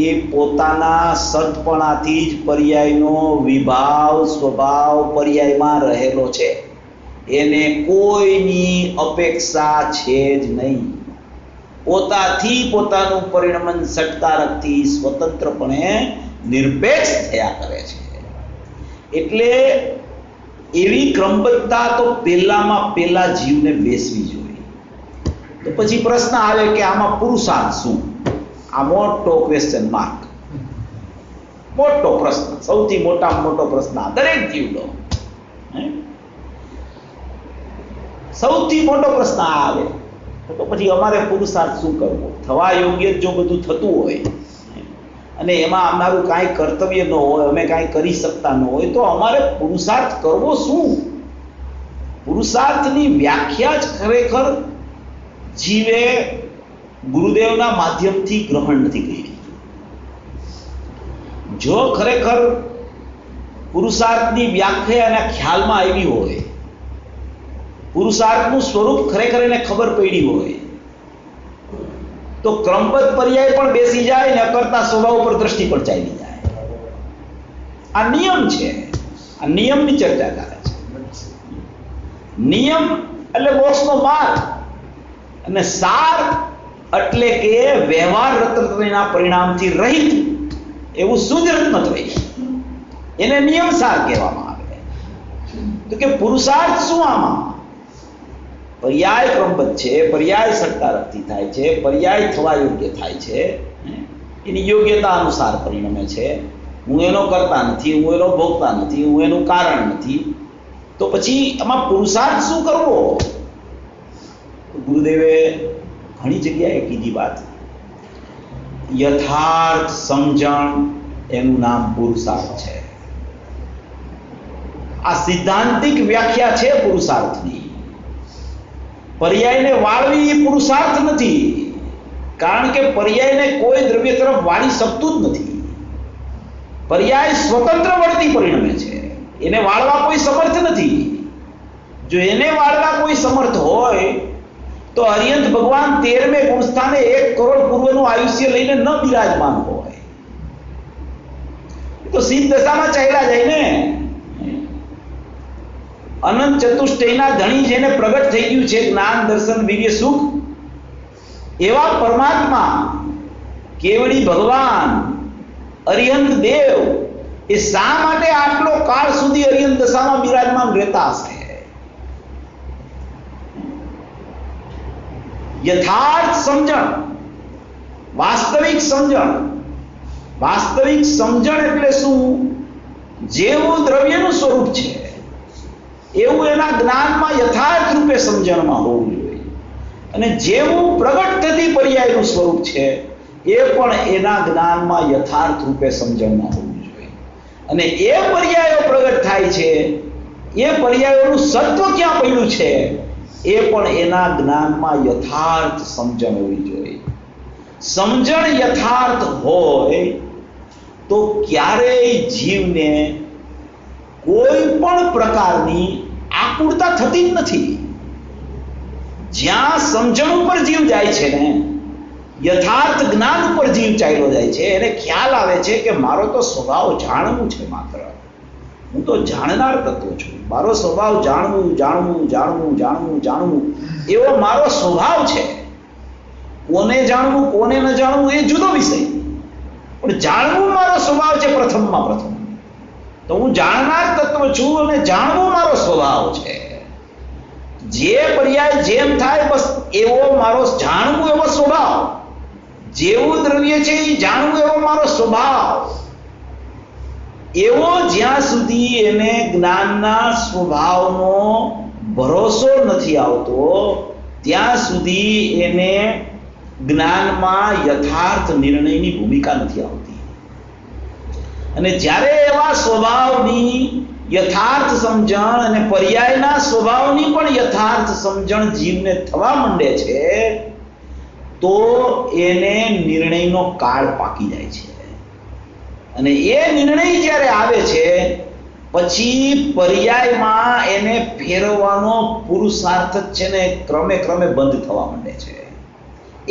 એ પોતાના સતપણાથી જ પર્યાયનો વિભાવ સ્વભાવ પર્યાયમાં રહેલો છે, એને કોઈની અપેક્ષા છે જ નહીં. પોતાથી પોતાનું પરિણમન સટકારકથી સ્વતંત્રપણે નિરપેક્ષ થયા કરે છે. એટલે એવી ક્રમબદ્ધતા તો પહેલામાં પહેલા જીવને બેસવી જોઈએ. તો પછી પ્રશ્ન આવે કે આમાં પુરુષાર્થ શું? આ મોટો ક્વેશ્ચન માર્ક, મોટો પ્રશ્ન, સૌથી મોટામાં મોટો પ્રશ્ન દરેક જીવનો. સૌથી મોટો પ્રશ્ન આવે તો પછી અમારે પુરુષાર્થ શું કરવો? થવા યોગ્ય જો બધું થતું હોય અને એમાં અમારું કાંઈ કર્તવ્ય ન હોય, અમે કાંઈ કરી શકતા ન હોય, તો અમારે પુરુષાર્થ કરવો શું? પુરુષાર્થની વ્યાખ્યા જ ખરેખર જીવે ગુરુદેવના માધ્યમથી ગ્રહણ નથી કરી. જો ખરેખર પુરુષાર્થની વ્યાખ્યા એના ખ્યાલમાં આવી હોય, પુરુષાર્થનું સ્વરૂપ ખરેખર એને ખબર પડી હોય, તો ક્રમબદ્ધ પર્યાય પણ બેસી જાય ને અકર્તા સ્વભાવ પર દ્રષ્ટિ પણ ચાલી જાય. આ નિયમ છે, આ નિયમની ચર્ચા ચાલે છે. નિયમ એટલે મોક્ષનો માર્ગ, અને સાર એટલે કે વ્યવહાર રત્નના પરિણામથી રહિત એવું શુદ્ધ રત્નત્રય, એને નિયમ સાર કહેવામાં આવે. તો કે પુરુષાર્થ શું? આમાં પર્યાય ક્રમબદ્ધ છે, પર્યાય સટકારકથી થાય છે, પર્યાય થવા યોગ્ય થાય છે, એની યોગ્યતા અનુસાર પરિણમે છે. હું એનો કરતા નથી, હું એનો ભોગતા નથી, હું એનું કારણ નથી. તો પછી આમાં પુરુષાર્થ શું કરવો? ગુરુદેવે ઘણી જગ્યાએ કીધી વાત. યથાર્થ સમજણ એનું નામ પુરુષાર્થ છે. આ સિદ્ધાંતિક વ્યાખ્યા છે પુરુષાર્થની. પર્યાયને વાળવી એ પુરુષાર્થ નથી, કારણ કે પર્યાયને કોઈ દ્રવ્ય તરફ વાળી શકતું જ નથી. પર્યાય સ્વતંત્ર વર્તી પરિણમે છે, એને વાળવા કોઈ સમર્થ નથી. જો એને વાળવા કોઈ સમર્થ હોય તો હરિયંત ભગવાન 13મે ગુણસ્થાને 1 કરોડ પૂર્વનું આયુષ્ય લઈને ન બિરાજમાન હોય, તો સિદ્ધ દશામાં ચાલ્યા જાય ને. અનંત ચતુષ્ટયના ધણી જેને પ્રગટ થઈ ગયું છે જ્ઞાન દર્શન વીર્ય સુખ, એવા પરમાત્મા કેવડી ભગવાન અરિહંત દેવ એ શા માટે આટલો કાળ સુધી અરિહંત દશામાં બિરાજમાન રહેતા હશે? યથાર્થ સમજણ, વાસ્તવિક સમજણ. વાસ્તવિક સમજણ એટલે શું? જેવું દ્રવ્યનું સ્વરૂપ છે એવું એના જ્ઞાનમાં યથાર્થ રૂપે સમજણમાં હોવું જોઈએ, અને જેવું પ્રગટ થતી પર્યાયનું સ્વરૂપ છે એ પણ એના જ્ઞાનમાં યથાર્થ રૂપે સમજણમાં હોવું જોઈએ. અને એ પર્યાયો પ્રગટ થાય છે, એ પર્યાયોનું સત્વ ક્યાં પડ્યું છે એ પણ એના જ્ઞાનમાં યથાર્થ સમજણ હોવી જોઈએ. સમજણ યથાર્થ હોય તો ક્યારેય જીવને કોઈ પણ પ્રકારની આકુળતા થતી જ નથી. જ્યાં સમજણ ઉપર જીવ જાય છે ને, યથાર્થ જ્ઞાન ઉપર જીવ ચાલ્યો જાય છે, એને ખ્યાલ આવે છે કે મારો તો સ્વભાવ જાણવું છે. માત્ર હું તો જાણનાર તત્વ છું. મારો સ્વભાવ જાણવું જાણવું જાણવું જાણવું જાણવું એવો મારો સ્વભાવ છે. કોને જાણવું કોને ન જાણવું એ જુદો વિષય, પણ જાણવું મારો સ્વભાવ છે. પ્રથમમાં પ્રથમ તો હું જાણનાર તત્વ છું અને જાણવું મારો સ્વભાવ છે. જે પર્યાય જેમ થાય બસ એવો મારો જાણવું એવો સ્વભાવ, જેવું દ્રવ્ય છે એ જાણવું એવો મારો સ્વભાવ. એવો જ્યાં સુધી એને જ્ઞાનના સ્વભાવનો ભરોસો નથી આવતો ત્યાં સુધી એને જ્ઞાનમાં યથાર્થ નિર્ણયની ભૂમિકા નથી આવતી. અને જ્યારે એવા સ્વભાવની યથાર્થ સમજણ અને પર્યાયના સ્વભાવની પણ યથાર્થ સમજણ જીવને થવા માંડે છે તો એને નિર્ણયનો કાળ પાકી જાય છે. અને એ નિર્ણય જ્યારે આવે છે પછી પર્યાયમાં એને ફેરવવાનો પુરુષાર્થ જ છે ને ક્રમે ક્રમે બંધ થવા માંડે છે.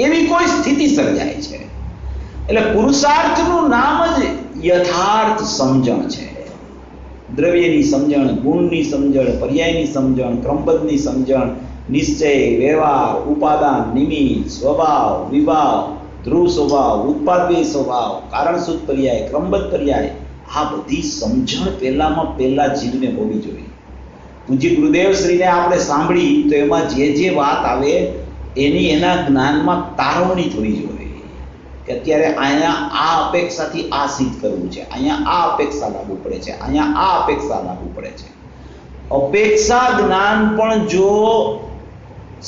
એવી કોઈ સ્થિતિ સર્જાય છે. એટલે પુરુષાર્થનું નામ જ યથાર્થ સમજણ છે. દ્રવ્યની સમજણ, ગુણની સમજણ, પર્યાયની સમજણ, ક્રમબદ્ધની સમજણ, નિશ્ચય, વ્યવહાર, ઉપાદાન, નિમિત્ત, સ્વભાવ, વિભાવ, ધ્રુવ સ્વભાવ, ઉત્પાદય સ્વભાવ, કારણસૂત્ર પર્યાય, ક્રમબદ્ધ પર્યાય, આ બધી સમજણ પહેલામાં પહેલા જીવને હોવી જોઈએ. પૂજ્ય ગુરુદેવ શ્રીને આપણે સાંભળી તો એમાં જે વાત આવે એની એના જ્ઞાનમાં તારવણી થવી જોઈએ કે અત્યારે અહીંયા આ અપેક્ષાથી આ સિદ્ધ કરવું છે, અહીંયા આ અપેક્ષા લાગુ પડે છે, અહીંયા આ અપેક્ષા લાગુ પડે છે. અપેક્ષા જ્ઞાન પણ જો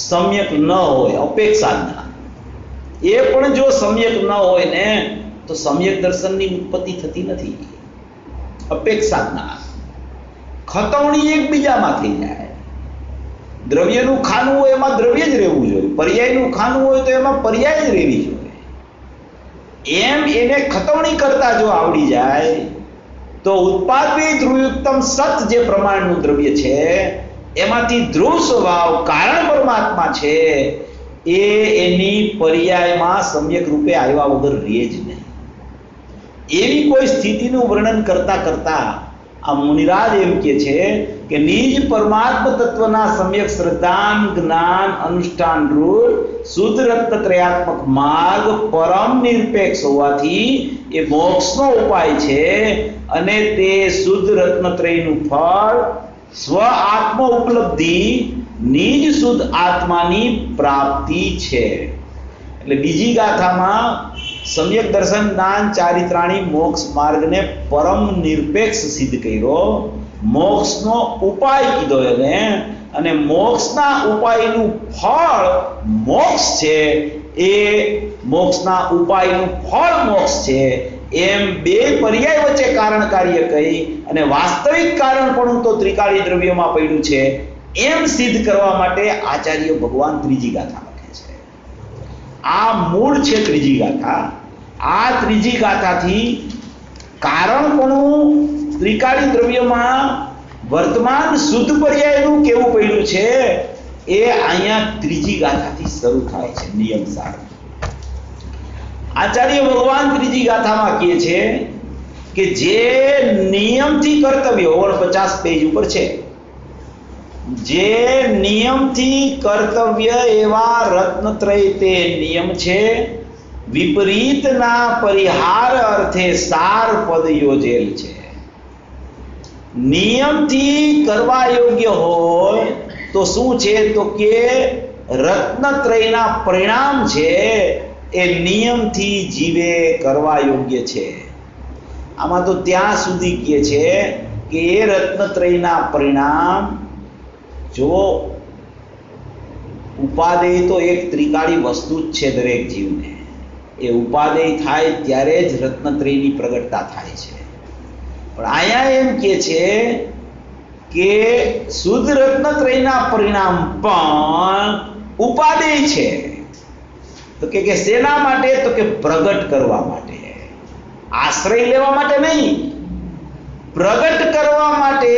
સમ્યક ન હોય, અપેક્ષા જ્ઞાન એ પણ જો સમ્યક ન હોય ને તો સમ્યક દર્શનની ઉત્પત્તિ થતી નથી. અપેક્ષા જ્ઞાન ખતવણી એકબીજામાં થઈ જાય. દ્રવ્યનું ખાનું હોય એમાં દ્રવ્ય જ રહેવું જોઈએ, પર્યાયનું ખાનું હોય તો એમાં પર્યાય જ રહેવી જોઈએ. એમ એને ખતવણી કરતા જો આવડી જાય તો ઉત્પાદિત ધ્રુવયુક્તમ સત જે પ્રમાણનું દ્રવ્ય છે એમાંથી ધ્રુવ સ્વભાવ કારણ પરમાત્મા છે એ એની પર્યાયમાં સમ્યક રૂપે આવ્યા વગર રહે જ નહીં. એવી કોઈ સ્થિતિનું વર્ણન કરતા કરતા આ મુનિરાજ એમ કે છે કે નિજ પરમાત્મ તત્વના સમ્યક શ્રદ્ધાન જ્ઞાન અનુષ્ઠાન રૂપ શુદ્ધ રત્નત્રયાત્મક માર્ગ પરમ નિરપેક્ષ હોવાથી એ મોક્ષનો ઉપાય છે અને તે શુદ્ધ રત્નત્રયનું ફળ સ્વ આત્મ ઉપલબ્ધિ નિજ શુદ્ધ આત્માની પ્રાપ્તિ છે. એટલે બીજી ગાથામાં સમ્યક દર્શન જ્ઞાન ચારિત્રાણી મોક્ષ માર્ગને પરમ નિરપેક્ષ સિદ્ધ કર્યો, મોક્ષનો ઉપાય કીધો એને, અને મોક્ષના ઉપાયનું ફળ મોક્ષ છે. એ મોક્ષના ઉપાયનું ફળ મોક્ષ છે એમ બે પર્યાય વચ્ચે કારણ કાર્ય કહી અને વાસ્તવિક કારણ પણ તો ત્રિકાળી દ્રવ્યમાં પડ્યું છે એમ સિદ્ધ કરવા માટે આચાર્ય ભગવાન ત્રીજી ગાથા લખે છે. આ મૂળ છે ત્રીજી ગાથા. આ ત્રીજી ગાથાથી કારણપણું ત્રિકાળી દ્રવ્યમાં વર્તમાન શુદ્ધ પર્યાયનું કેવું પડ્યું છે એ અહીંયા ત્રીજી ગાથાથી શરૂ થાય છે. નિયમ સાર આચાર્ય ભગવાન ત્રીજી ગાથામાં કહે છે કે જે નિયમથી કર્તવ્ય 49 પેજ ઉપર છે, જે નિયમથી કર્તવ્ય એવા રત્નત્રય તે નિયમ છે, વિપરીતના પરિહાર અર્થે સાર પદ યોજેલ છે. નિયમથી કરવા યોગ્ય હોય તો શું છે તો કે રત્નત્રયના પરિણામ છે એ નિયમથી જીવે કરવા યોગ્ય છે. આમાં તો ત્યાં સુધી કહે છે કે એ રત્નત્રયના પરિણામ જો ઉપાદેય તો એક ત્રિકાળી વસ્તુ જ છે દરેક જીવને, એ ઉપાદેય થાય ત્યારે જ રત્નત્રયની પ્રગટતા થાય છે. પણ અહીંયા એમ કે છે કે શુદ્ધ રત્નત્રયના પરિણામ પણ ઉપાદેય છે. તો કે શેના માટે તો કે પ્રગટ કરવા માટે, આશ્રય લેવા માટે નહીં, પ્રગટ કરવા માટે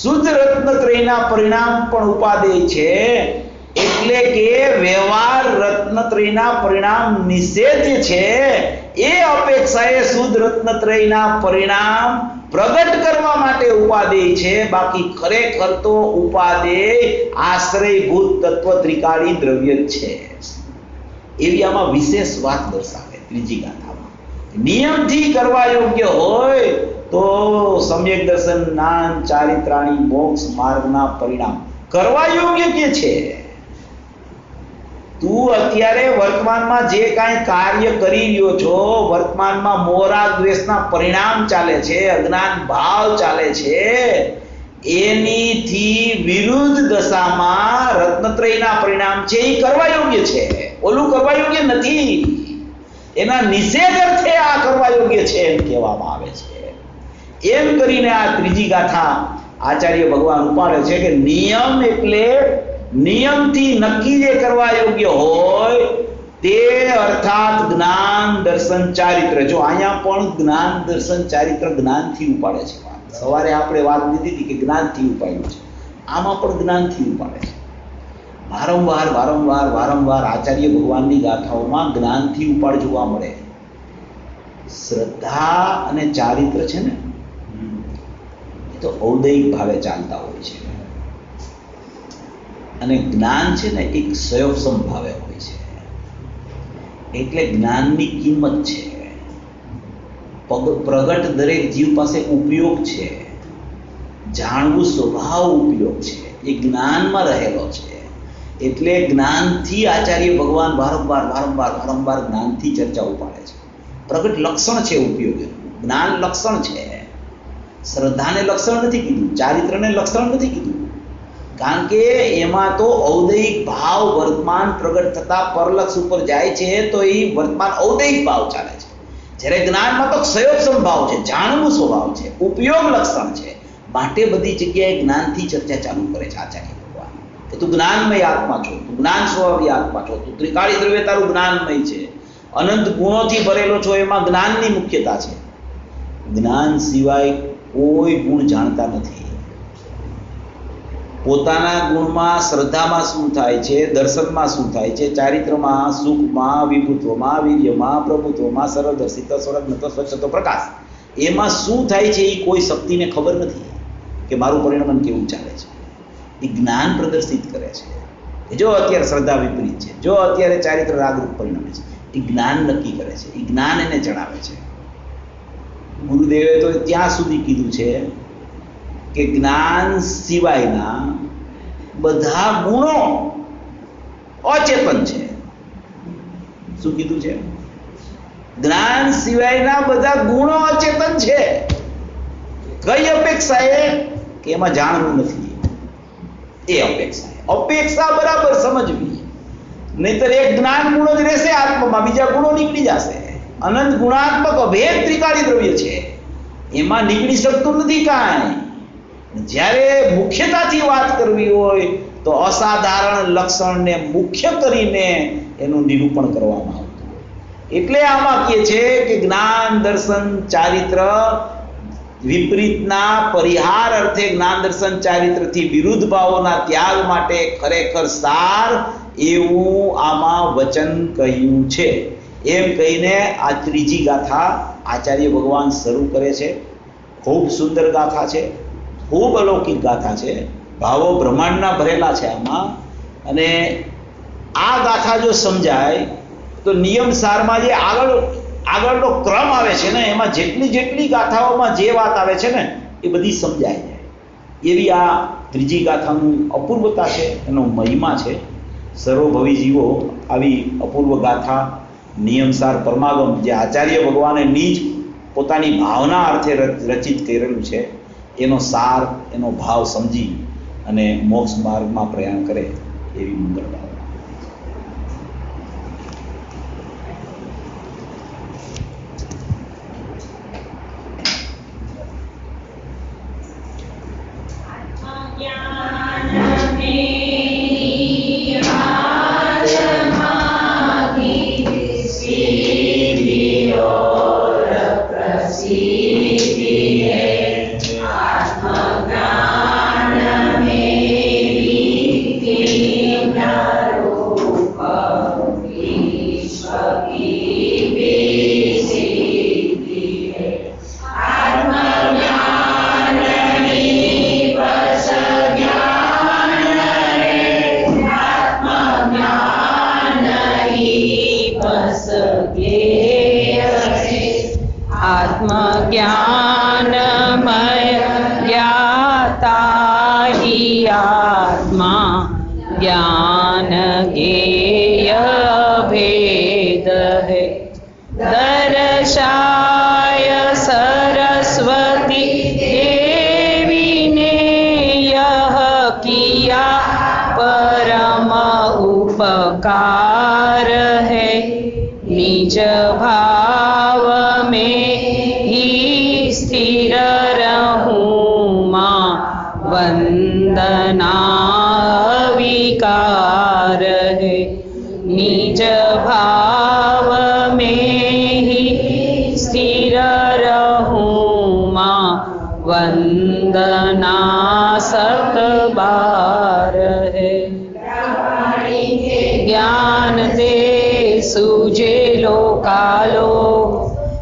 શુદ્ધ રત્નત્રયના પરિણામ પણ ઉપાદેય છે. એટલે કે વ્યવહાર રત્નત્રયના પરિણામ નિષેધ્ય છે એ અપેક્ષાએ શુદ્ધ રત્નત્રયના પરિણામ પ્રગટ કરવા માટે ઉપાદેય છે. બાકી ખરેખર તો ઉપાદેય આશ્રયભૂત તત્વ ત્રિકાળી દ્રવ્ય છે. એવી આમાં વિશેષ વાત દર્શાવે ત્રીજી ગાથામાં. નિયમથી કરવા યોગ્ય હોય તો સમ્યક દર્શન જ્ઞાન ચારિત્રાણી મોક્ષ માર્ગના પરિણામ કરવા યોગ્ય કે છે. તું અત્યારે વર્તમાનમાં જે કાંઈ કાર્ય કરી રહ્યો છો, વર્તમાનમાં મોરા દ્વેષના પરિણામ ચાલે છે, અજ્ઞાન ભાવ ચાલે છે, એનીથી વિરુદ્ધ દશામાં રત્નત્રયના પરિણામ છે એ કરવા યોગ્ય છે. ઓલું કરવા યોગ્ય નથી, એના નિષેધ અર્થે આ કરવા યોગ્ય છે એમ કહેવામાં આવે છે. એમ કરીને આ ત્રીજી ગાથા આચાર્ય ભગવાન ઉપાડે છે કે નિયમ એટલે નિયમથી નક્કી જે કરવા યોગ્ય હોય તે અર્થાત જ્ઞાન દર્શન ચારિત્ર. જો અહીંયા પણ જ્ઞાન દર્શન ચારિત્ર જ્ઞાનથી ઉપાડે છે વાત. સવારે આપણે વાત લીધી હતી કે જ્ઞાનથી ઉપાડ્યું છે, આમાં પણ જ્ઞાનથી ઉપાડે છે. વારંવાર આચાર્ય ભગવાનની ગાથાઓમાં જ્ઞાનથી ઉપાડ જોવા મળે. શ્રદ્ધા અને ચારિત્ર છે ને એ તો ઔદૈહિક ભાવે ચાલતા હોય છે, અને જ્ઞાન છે ને એક સયોક્ષમ ભાવે હોય છે. એટલે જ્ઞાનની કિંમત છે, પ્રગટ દરેક જીવ પાસે ઉપયોગ છે, જાણવું સ્વભાવ ઉપયોગ છે, એ જ્ઞાનમાં રહેલો છે. એટલે જ્ઞાનથી આચાર્ય ભગવાન વારંવાર જ્ઞાનથી ચર્ચા ઉપાડે છે. પ્રગટ લક્ષણ છે ઉપયોગી, જ્ઞાન લક્ષણ છે. શ્રદ્ધાને લક્ષણ નથી કીધું, ચારિત્રને લક્ષણ નથી કીધું, કારણ કે એમાં તો ઔદૈહિક ભાવ વર્તમાન પ્રગટ થતા પરલક્ષ ઉપર જાય છે, તો એ વર્તમાન ઔદૈહિક ભાવ ચાલે છે. જ્યારે જ્ઞાનમાં તો ક્ષયોક્ષમ ભાવ છે, જાણવું સ્વભાવ છે, ઉપયોગ લક્ષણ છે. માટે બધી જગ્યાએ જ્ઞાનથી ચર્ચા ચાલુ કરે છે આચાર્ય ભગવાન કે તું જ્ઞાનમય આત્મા છો, તું જ્ઞાન સ્વભાવી આત્મા છો, તું ત્રિકાળી દ્રવ્ય તારું જ્ઞાનમય છે, અનંત ગુણોથી ભરેલો છો, એમાં જ્ઞાનની મુખ્યતા છે. જ્ઞાન સિવાય કોઈ ગુણ જાણતા નથી. પોતાના ગુણમાં, શ્રદ્ધામાં શું થાય છે, દર્શનમાં શું થાય છે, ચારિત્રમાં, સુખમાં, વિભુત્વમાં, વીર્યમાં, પ્રભુત્વમાં, સરળદર્શિતા, સ્વરજ્ઞત્વ, સ્વચ્છતો, પ્રકાશ, એમાં શું થાય છે એ કોઈ શક્તિને ખબર નથી કે મારું પરિણમન કેવું ચાલે છે. એ જ્ઞાન પ્રદર્શિત કરે છે. જો અત્યારે શ્રદ્ધા વિપરીત છે, જો અત્યારે ચારિત્ર રાગરૂપ પરિણમે છે, એ જ્ઞાન નક્કી કરે છે, એ જ્ઞાન એને જણાવે છે. ગુરુદેવે તો ત્યાં સુધી કીધું છે કે જ્ઞાન સિવાયના બધા ગુણો અચેતન છે. શું કીધું છે? જ્ઞાન સિવાયના બધા ગુણો અચેતન છે. કઈ અપેક્ષાએ? કે એમાં જાણવું નથી, એ અપેક્ષા બરાબર સમજવી. નહીતર એક જ્ઞાન ગુણો જ રહેશે આત્મામાં, બીજા ગુણો નીકળી જશે. અનંત ગુણાત્મક અભેદ ત્રિકાળી દ્રવ્ય છે, એમાં નીકળી શકતું નથી કાંઈ. જ્યારે મુખ્યતાથી વાત કરવી હોય તો અસાધારણ લક્ષણને મુખ્ય કરીને એનું નિરૂપણ કરવામાં આવતું. એટલે આમાં કહે છે કે જ્ઞાન, દર્શન, ચારિત્ર વિપરીતના પરિહાર અર્થે જ્ઞાન, દર્શન, ચારિત્રથી વિરુદ્ધ ભાવોના ત્યાગ માટે ખરેખર સાર એવું આમાં વચન કહ્યું છે. એમ કહીને આ ત્રીજી ગાથા આચાર્ય ભગવાન શરૂ કરે છે. ખૂબ સુંદર ગાથા છે, ખૂબ અલૌકિક ગાથા છે, ભાવો બ્રહ્માંડના ભરેલા છે આમાં. અને આ ગાથા જો સમજાય તો નિયમ સારમાં જે આગળનો ક્રમ આવે છે ને, એમાં જેટલી ગાથાઓમાં જે વાત આવે છે ને એ બધી સમજાય જાય. એવી આ ત્રીજી ગાથાનું અપૂર્વતા છે, એનો મહિમા છે. સર્વભવી જીવો આવી અપૂર્વ ગાથા નિયમસાર પરમાગમ જે આચાર્ય ભગવાને નિજ પોતાની ભાવના અર્થે રચિત કરેલું છે, એનો સાર, એનો ભાવ સમજી અને મોક્ષ માર્ગમાં પ્રયાણ કરે એવી મંગળ ભાવના.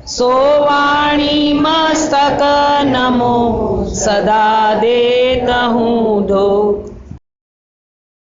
સોવાણી મસ્તક નમો સદા દેત હું ધો